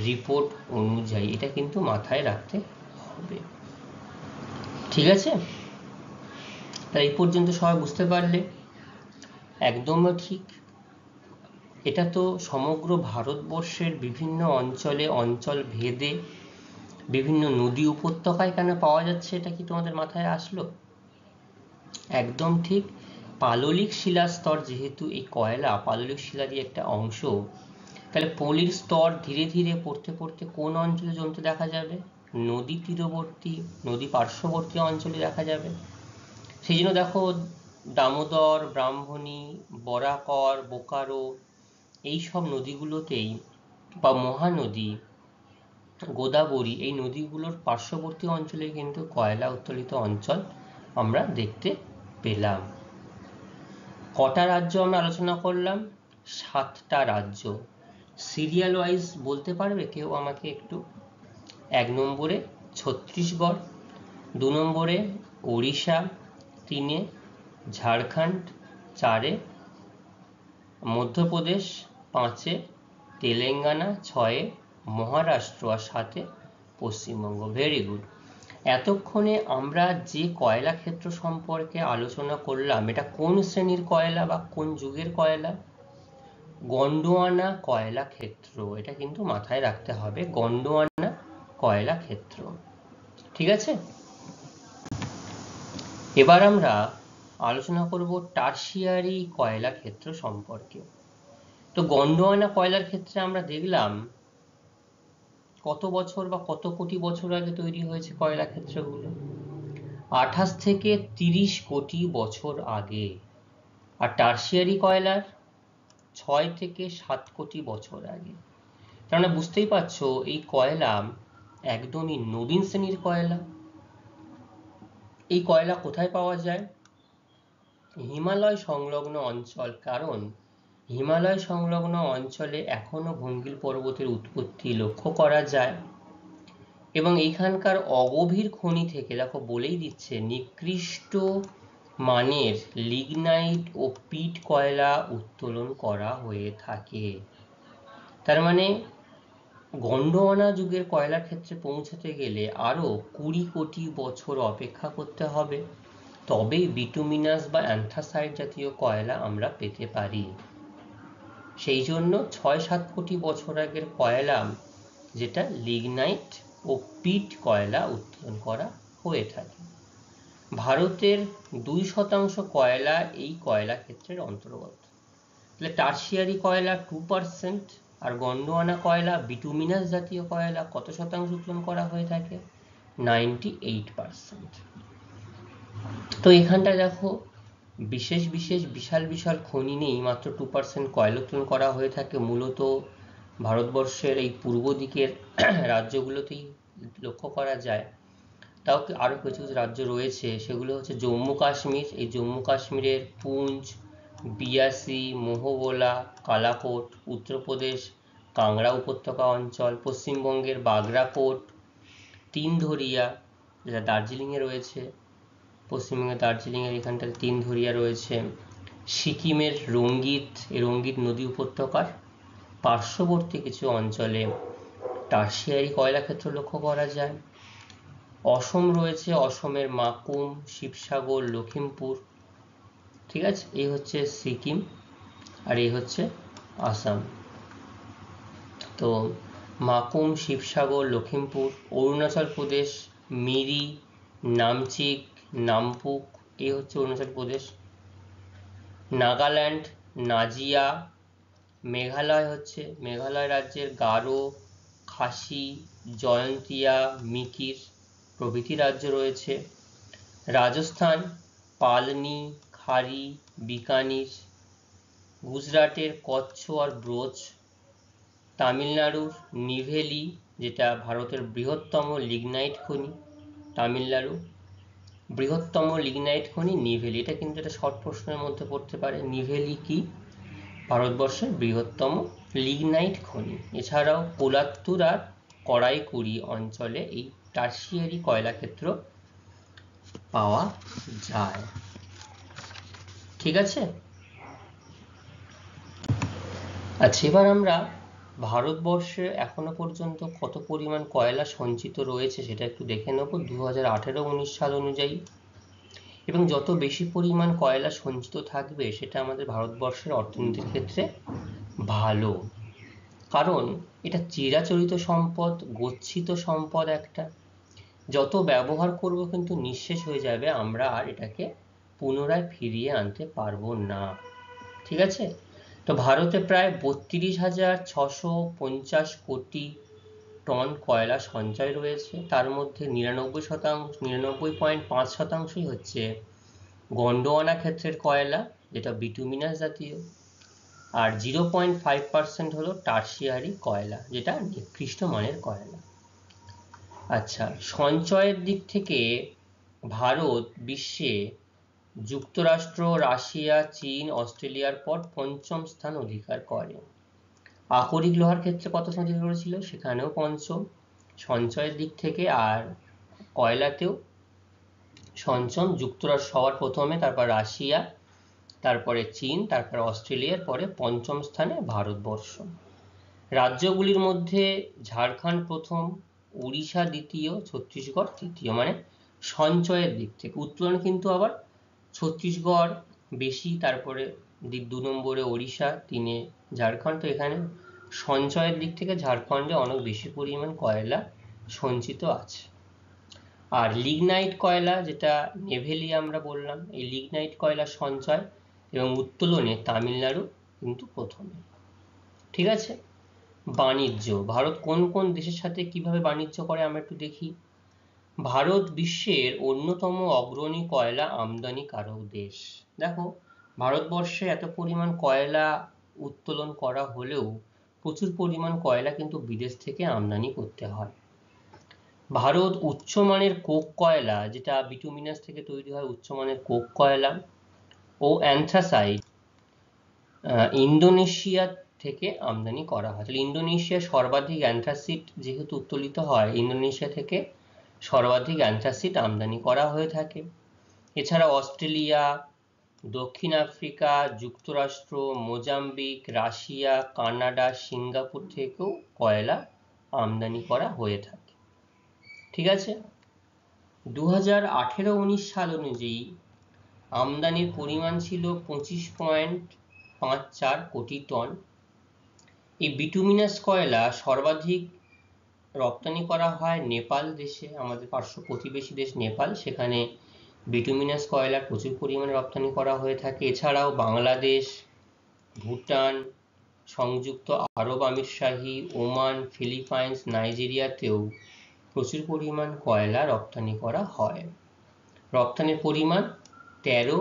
রিপোর্ট অনুযায়ী। এটা কিন্তু মাথায় রাখতে হবে। ঠিক আছে, তাই এই পর্যন্ত সবাই বুঝতে পারলে? একদম ঠিক। এটা তো সমগ্র ভারতবর্ষের বিভিন্ন অঞ্চলে, অঞ্চল ভেদে বিভিন্ন নদী উপত্যকায় কেন পাওয়া যাচ্ছে, এটা কি তোমাদের মাথায় আসলো? একদম ঠিক। পাললিক শিলাস্তর, যেহেতু এই কয়লা পাললিক শিলারই একটা অংশ, তাহলে পলির স্তর ধীরে ধীরে পড়তে পড়তে কোন অঞ্চলে জমতে দেখা যাবে? নদী তীরবর্তী, নদী পার্শ্ববর্তী অঞ্চলে দেখা যাবে। সেই জন্য দেখো দামোদর, ব্রাহ্মণী, বরাকর, বোকারো, এই সব নদীগুলোতেই, বা মহানদী, গোদাবরী, এই নদীগুলোর পার্শ্ববর্তী অঞ্চলে কিন্তু কয়লা উত্তোলিত অঞ্চল আমরা দেখতে পেলাম। কটা রাজ্য আমরা আলোচনা করলাম? 7টা রাজ্য। সিরিয়াল ওয়াইজ বলতে পারবে কেউ আমাকে একটু? 1 নম্বরে ছত্তিশগড়, 2 নম্বরে ওড়িশা, 3-এ ঝাড়খণ্ড, 4-এ মধ্যপ্রদেশ, 5-এ তেলেঙ্গানা, 6-এ মহারাষ্ট্র, আর 7-এ পশ্চিমবঙ্গ। Very good. এতক্ষণে আমরা যে কয়লা ক্ষেত্র সম্পর্কে আলোচনা করলাম, এটা কোন শ্রেণীর কয়লা বা কোন যুগের কয়লা? গন্ডোয়ানা কয়লা ক্ষেত্র। এটা কিন্তু মাথায় রাখতে হবে, গন্ডোয়ানা কয়লা ক্ষেত্র। ঠিক আছে, এবার আমরা আলোচনা করব টারশিয়ারি কয়লা ক্ষেত্র সম্পর্কে। তো গন্ডোয়ানা কয়লার ক্ষেত্রে আমরা দেখলাম কত বছর বা কত কোটি বছর আগে তৈরি হয়েছে কয়লা ক্ষেত্রগুলো? 28 থেকে 30 কোটি বছর আগে। আর টারশিয়ারি কয়লার 6 থেকে 7 কোটি বছর আগে। তাহলে বুঝতেই পারছো এই কয়লা একদমই নবীন শ্রেণীর কয়লা। এই কয়লা কোথায় পাওয়া যায়? হিমালয় সংলগ্ন অঞ্চল, কারণ হিমালয় সংলগ্ন অঞ্চলে এখনো ভঙ্গিল পর্বতের উৎপত্তি লক্ষ্য করা যায় এবং এখানকার অগভীর খনি থেকে, দেখো বলেই দিচ্ছে, নিকৃষ্ট মানের লিগনাইট ও পিট কয়লা উত্তোলন করা হয়ে থাকে। তার মানে গন্ডোয়ানা যুগের কয়লার ক্ষেত্রে পৌঁছাতে গেলে আরো 20 কোটি বছর অপেক্ষা করতে হবে, তবেই বিটুমিনাস বা অ্যান্থ্রাসাইট জাতীয় কয়লা আমরা পেতে পারি। সেই জন্য 6-7 কোটি বছর আগের কয়লা, যেটা লিগনাইট ও পিট কয়লা উত্তোলন করা হয়ে থাকে। ভারতের 2% কয়লা এই কয়লা ক্ষেত্রের অন্তর্গত। তাহলে টারশিয়ারি কয়লা 2%, আর গন্ডোয়ানা কয়লা বিটুমিনাস জাতীয় কয়লা কত শতাংশ উত্তোলন করা হয়ে থাকে? 98%। তো এখানটায় দেখো বিশেষ বিশাল খনি নেই, মাত্র 2% কয়লা উত্তোলন করা হয়ে থাকে। মূলত ভারতবর্ষের এই পূর্ব দিকের রাজ্যগুলোতেই লক্ষ্য করা যায়। তাও আরো কিছু রাজ্য রয়েছে, সেগুলো হচ্ছে জম্মু কাশ্মীর। এই জম্মু কাশ্মীরের পুঞ্চ, বিয়াসি, মোহবোলা, কালাকোট, উত্তরপ্রদেশ কাংড়া উপত্যকা অঞ্চল, পশ্চিমবঙ্গের বাগরাকোট, তিনধরিয়া যেটা দার্জিলিংয়ে রয়েছে, পশ্চিমবঙ্গের দার্জিলিংয়ের এখানটাতে তিনধরিয়া রয়েছে, সিকিমের রঙ্গিত, এই রঙ্গিত নদী উপত্যকার পার্শ্ববর্তী কিছু অঞ্চলে টারশিয়ারি কয়লা ক্ষেত্র লক্ষ্য করা যায়। অসম রয়েছে, অসমের মাকুম, শিবসাগর, লখিমপুর। ঠিক আছে, এই হচ্ছে সিকিম আর এই হচ্ছে আসাম। তো মাকুম, শিবসাগর, লখিমপুর। অরুণাচল প্রদেশ মিরি, নামচিক, নামপুক, এই হচ্ছে অরুণাচল প্রদেশ। নাগাল্যান্ড নাজিয়া। মেঘালয় হচ্ছে মেঘালয় রাজ্যের গারো, খাসি, জয়ন্তিয়া, মিকির প্রভৃতি রাজ্য রয়েছে। রাজস্থান পালনি, খারি, বিকানির। গুজরাটের কচ্ছ আর ব্রোচ। তামিলনাড়ুর নিভেলি, যেটা ভারতের বৃহত্তম লিগনাইট খনি। তামিলনাড়ু বৃহত্তম লিগনাইট খনি নিভেলি, এটা কিন্তু একটা শর্ট প্রশ্নের মধ্যে পড়তে পারে। নিভেলি কি? ভারতবর্ষের বৃহত্তম লিগনাইট খনি। এছাড়াও কোলাত্তুর আর কড়াইকুড়ি অঞ্চলে এই টারশিয়ারি কয়লা ক্ষেত্র পাওয়া যায়। ঠিক আছে, আচ্ছা এবার আমরা ভারতবর্ষে এখনো পর্যন্ত কত পরিমাণ কয়লা সঞ্চিত রয়েছে সেটা একটু দেখে নেব 2018-19 সাল অনুযায়ী। এবং যত বেশি পরিমাণ কয়লা সঞ্চিত থাকবে সেটা আমাদের ভারতবর্ষের অর্থনীতির ক্ষেত্রে ভালো, কারণ এটা চিরাচরিত সম্পদ, গচ্ছিত সম্পদ একটা। যত ব্যবহার করব কিন্তু নিঃশেষ হয়ে যাবে, আমরা আর এটাকে পুনরায় ফিরিয়ে আনতে পারবো না। ঠিক আছে, তো ভারতে প্রায় 32,650 কোটি টন কয়লা সঞ্চয় রয়েছে। তার মধ্যে 99.5% হচ্ছে গন্ডোয়ানা ক্ষেত্রের কয়লা, যেটা বিটুমিনাস জাতীয়, আর 0.5% হলো টারশিয়ারি কয়লা, যেটা নিকৃষ্ট মানের কয়লা। আচ্ছা, সঞ্চয়ের দিক থেকে ভারত বিশ্বে যুক্তরাষ্ট্র, রাশিয়া, চীন, অস্ট্রেলিয়ার পর 5ম স্থান অধিকার করে। আকরিক লোহার ক্ষেত্রে কত স্থান অধিকার করেছিল? সেখানেও 5ম সঞ্চয়ের দিক থেকে। আর কয়লাতেও 5ম, যুক্তরাষ্ট্র সবার প্রথমে, তারপর রাশিয়া, তারপরে চীন, তারপর অস্ট্রেলিয়ার পরে 5ম স্থানে ভারতবর্ষ। রাজ্যগুলির মধ্যে ঝাড়খণ্ড প্রথম, উড়িষ্যা দ্বিতীয়, ছত্তিশগড় তৃতীয়, মানে সঞ্চয়ের দিক থেকে। উত্তোলন কিন্তু আবার ছত্তিশগড় বেশি, তারপরে 2 নম্বরে ওড়িশা, 3-এ ঝাড়খণ্ড। তো এখানে সঞ্চয়ের দিক থেকে ঝাড়খণ্ডে অনেক বেশি পরিমাণ কয়লা সঞ্চিত আছে। আর লিগনাইট কয়লা, যেটা নেভেলি আমরা বললাম, এই লিগনাইট কয়লা সঞ্চয় এবং উত্তোলনে তামিলনাড়ু কিন্তু প্রথমে। ঠিক আছে, বাণিজ্য। ভারত কোন কোন দেশের সাথে কিভাবে বাণিজ্য করে আমরা একটু দেখি। ভারত বিশ্বের অন্যতম অগ্রণী কয়লা আমদানিকারক দেশ। দেখো ভারতবর্ষে এত পরিমাণ কয়লা উত্তোলন করা হলেও প্রচুর পরিমাণ কয়লা কিন্তু বিদেশ থেকে আমদানি করতে হয়। ভারত উচ্চমানের কোক কয়লা, যেটা বিটুমিনাস থেকে তৈরি হয়, উচ্চমানের কোক কয়লা ও অ্যান্থ্রাসাইট ইন্দোনেশিয়া থেকে আমদানি করা হয়। তাহলে ইন্দোনেশিয়া সর্বাধিক অ্যান্থ্রাসিট যেহেতু উত্তোলিত হয়, ইন্দোনেশিয়া থেকে সর্বাধিক অ্যান্থ্রাসিট আমদানি করা হয়ে থাকে। এছাড়া অস্ট্রেলিয়া, দক্ষিণ আফ্রিকা, যুক্তরাষ্ট্র, মোজাম্বিক, রাশিয়া, কানাডা, সিঙ্গাপুর থেকেও কয়লা আমদানি করা হয়ে থাকে। ঠিক আছে, 2018-19 সাল অনুযায়ী আমদানির পরিমাণ ছিল 25.54 কোটি টন। এই বিটুমিনাস কয়লা সর্বাধিক রপ্তানি করা হয় নেপাল দেশে, আমাদের পার্শ্ব প্রতিবেশী দেশ নেপাল, সেখানে বিটুমিনাস কয়লা প্রচুর পরিমাণে রপ্তানি করা হয়ে থাকে। এছাড়াও বাংলাদেশ, ভুটান, সংযুক্ত আরব আমিরশাহী, ওমান, ফিলিপাইন্স, নাইজেরিয়াতেও প্রচুর পরিমাণ কয়লা রপ্তানি করা হয়। রপ্তানির পরিমাণ 13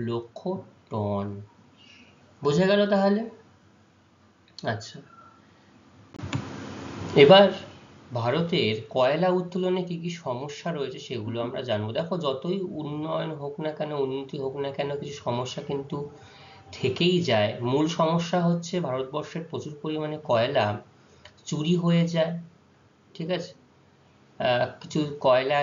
লক্ষ টন। বোঝা গেল তাহলে? আচ্ছা, এবার ভারতের কয়লা উত্তোলনে কি কি সমস্যা রয়েছে সেগুলো আমরা জানবো। দেখো, যতই উন্নয়ন হোক না কেন, উন্নতি হোক না কেন, কিছু সমস্যা কিন্তু থেকেই যায়। মূল সমস্যা হচ্ছে ভারতবর্ষের প্রচুর পরিমাণে কয়লা চুরি হয়ে যায়। ঠিক আছে, কিছু কয়লা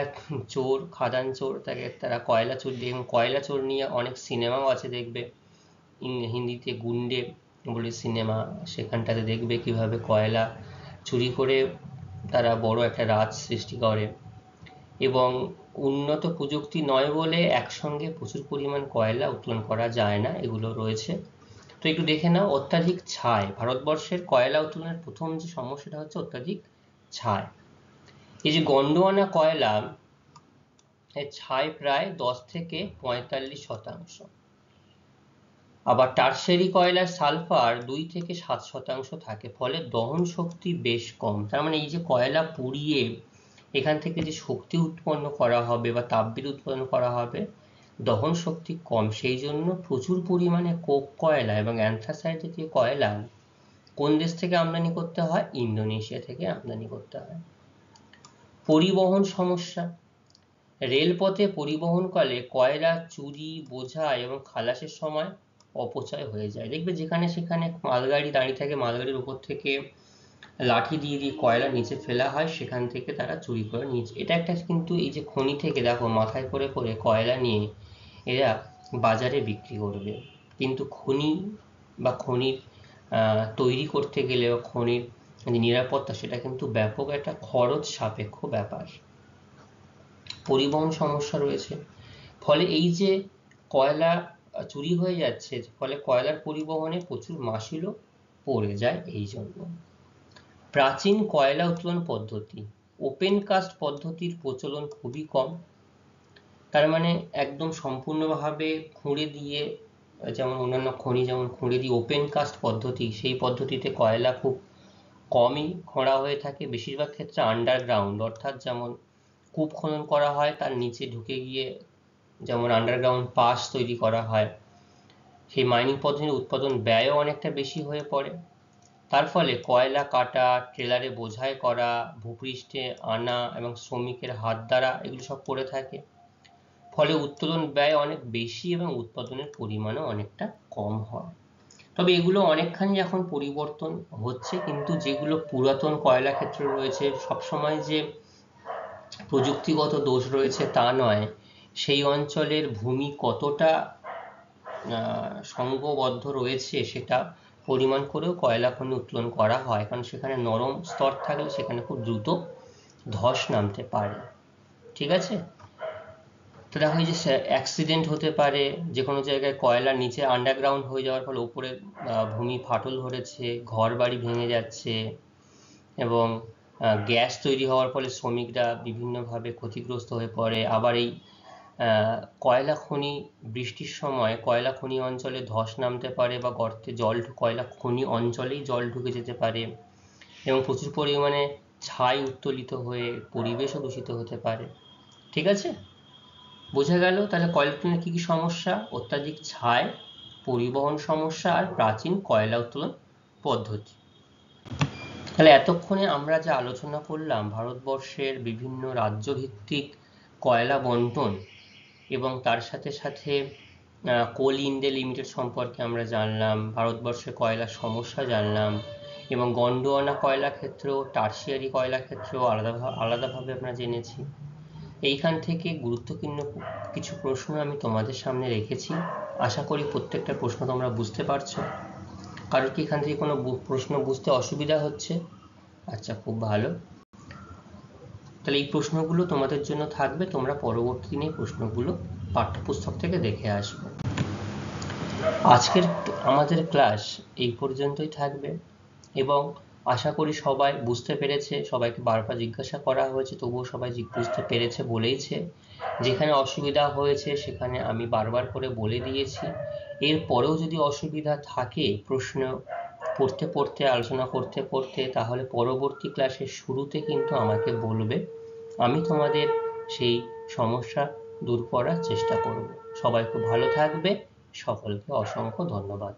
চোর, খাদান চোর, তারা কয়লা চোর, এবং কয়লা চোর নিয়ে অনেক সিনেমাও আছে, দেখবে হিন্দিতে গুন্ডে বলে সিনেমা, সেখানটাতে দেখবে কিভাবে কয়লা চুরি করে তারা বড় একটা রাজ সৃষ্টি করে। এবং উন্নত প্রযুক্তি নয় বলে একসঙ্গে প্রচুর পরিমাণ কয়লা উত্তোলন করা যায় না, এগুলো রয়েছে। তো একটু দেখে নাও, অত্যাধিক ছাই। ভারতবর্ষের কয়লা উত্তোলনের প্রথম যে সমস্যাটা হচ্ছে অত্যাধিক ছাই। এই যে গন্ডোয়ানা কয়লা, এর ছাই প্রায় 10 থেকে 45%। আবার টারশারি কয়লার সালফার 2 থেকে 7% থাকে, ফলে দহন শক্তি বেশ কম। তার মানে এই যে কয়লা পুড়িয়ে এখান থেকে যে শক্তি উৎপন্ন করা হবে বা তাপবিদ্যুৎ উৎপন্ন করা হবে, দহন শক্তি কম। সেই জন্য প্রচুর পরিমাণে কোক কয়লা এবং অ্যান্থ্রাসাইট জাতীয় কয়লা কোন দেশ থেকে আমদানি করতে হয়? ইন্দোনেশিয়া থেকে আমদানি করতে হয়। পরিবহন সমস্যা। রেলপথে পরিবহনকালে কয়লা চুরি, বোঝাই এবং খালাসের সময় অপচয় হয়ে যায়। দেখবে যেখানে সেখানে মালগাড়ি দাঁড়িয়ে থাকে, মালগাড়ির উপর থেকে লাঠি দিয়ে দিয়ে কয়লা নিচে ফেলা হয়, সেখান থেকে তারা চুরি করে নিয়েছে। এটা একটা কিন্তু, এই যে খনি থেকে দেখো মাথায় করে করে কয়লা নিয়ে এরা বাজারে বিক্রি করবে, কিন্তু খনি বা খনির তৈরি করতে গেলে বা খনির যে নিরাপত্তা, সেটা কিন্তু ব্যাপক একটা খরচ সাপেক্ষ ব্যাপার। পরিবহন সমস্যা রয়েছে, ফলে এই যে কয়লা চুরি হয়ে যাচ্ছে, ফলে কয়লার পরিবহনে প্রচুর মাশুলও পড়ে যায় এই জন্য। প্রাচীন কয়লা উত্তোলন পদ্ধতি, ওপেন কাস্ট পদ্ধতির প্রচলন খুবই কম। তার মানে একদম সম্পূর্ণভাবে খুঁড়ে দিয়ে, যেমন অন্যান্য খনি যেমন খুঁড়ে দিয়ে ওপেন কাস্ট পদ্ধতি, সেই পদ্ধতিতে কয়লা খুব কমই খোঁড়া হয়ে থাকে। বেশিরভাগ ক্ষেত্রে আন্ডারগ্রাউন্ড, অর্থাৎ যেমন কূপ খনন করা হয়, তার নিচে ঢুকে গিয়ে যেমন আন্ডারগ্রাউন্ড পাস তৈরি করা হয়, সেই মাইনিং পদ্ধতির উৎপাদন ব্যয়ও অনেকটা বেশি হয়ে পড়ে। তার ফলে কয়লা কাটা, ট্রেলারে বোঝাই করা, ভূপৃষ্ঠে আনা এবং শ্রমিকের হাত দ্বারা এগুলো সব করে থাকে, ফলে উত্তোলন ব্যয় অনেক বেশি এবং উৎপাদনের পরিমাণও অনেকটা কম হয়। তবে এগুলো অনেকখানি এখন পরিবর্তন হচ্ছে, কিন্তু যেগুলো পুরাতন কয়লা ক্ষেত্র রয়েছে, সবসময় যে প্রযুক্তিগত দোষ রয়েছে তা নয়, সেই অঞ্চলের ভূমি কতটা সংঘবদ্ধ রয়েছে সেটা পরিমাণ করেও কয়লা খনি উত্তোলন করা হয়, কারণ সেখানে নরম স্তর থাকলে সেখানে খুব দ্রুত ধস নামতে পারে। ঠিক আছে, তো দেখো এই যে অ্যাক্সিডেন্ট হতে পারে, যে কোনো জায়গায় কয়লা নিচে আন্ডারগ্রাউন্ড হয়ে যাওয়ার ফলে উপরে ভূমি ফাটল ধরেছে, ঘর বাড়ি ভেঙে যাচ্ছে, এবং গ্যাস তৈরি হওয়ার ফলে শ্রমিকরা বিভিন্নভাবে ক্ষতিগ্রস্ত হয়ে পড়ে। আবার এই কয়লা খনি, বৃষ্টির সময় কয়লা খনি অঞ্চলে ধস নামতে পারে বা গর্তে জল, কয়লা খনি অঞ্চলেই জল ঢুকে যেতে পারে, এবং প্রচুর পরিমাণে ছাই উত্তোলিত হয়ে পরিবেশও দূষিত হতে পারে। ঠিক আছে, বোঝা গেল তাহলে কয়লা উত্তোলনের কী কী সমস্যা? অত্যাধিক ছাই, পরিবহন সমস্যা, আর প্রাচীন কয়লা উত্তোলন পদ্ধতি। তাহলে এতক্ষণে আমরা যা আলোচনা করলাম ভারতবর্ষের বিভিন্ন রাজ্যভিত্তিক কয়লা বন্টন এবং তার সাথে সাথে কোল ইন্ডিয়া লিমিটেড সম্পর্কে আমরা জানলাম, ভারতবর্ষের কয়লার সমস্যা জানলাম, এবং গন্ডোয়ানা কয়লা ক্ষেত্রেও টারশিয়ারি কয়লা ক্ষেত্রেও আলাদাভাবে আমরা জেনেছি। এইখান থেকে গুরুত্বপূর্ণ কিছু প্রশ্ন আমি তোমাদের সামনে রেখেছি। আশা করি প্রত্যেকটা প্রশ্ন তোমরা বুঝতে পারছো। কারোর কি এখান থেকে কোনো প্রশ্ন বুঝতে অসুবিধা হচ্ছে? আচ্ছা, খুব ভালো। তাহলে এই প্রশ্নগুলো তোমাদের জন্য থাকবে, তোমরা পরবর্তী দিনে প্রশ্নগুলো পাঠ্যপুস্তক থেকে দেখে আসবে। আজকের আমাদের ক্লাস এই পর্যন্তই থাকবে এবং আশা করি সবাই বুঝতে পেরেছে। সবাইকে বারবার জিজ্ঞাসা করা হয়েছে, তবুও সবাই বুঝতে পেরেছে বলেইছে। যেখানে অসুবিধা হয়েছে সেখানে আমি বারবার করে বলে দিয়েছি। এরপরেও যদি অসুবিধা থাকে প্রশ্ন পড়তে পড়তে, আলোচনা করতে করতে, তাহলে পরবর্তী ক্লাসের শুরুতে কিন্তু আমাকে বলবে। আমি তোমাদের সেই সমস্যা দূর করার চেষ্টা করব। সবাই খুব ভালো থাকবে। সকলকে অসংখ্য ধন্যবাদ।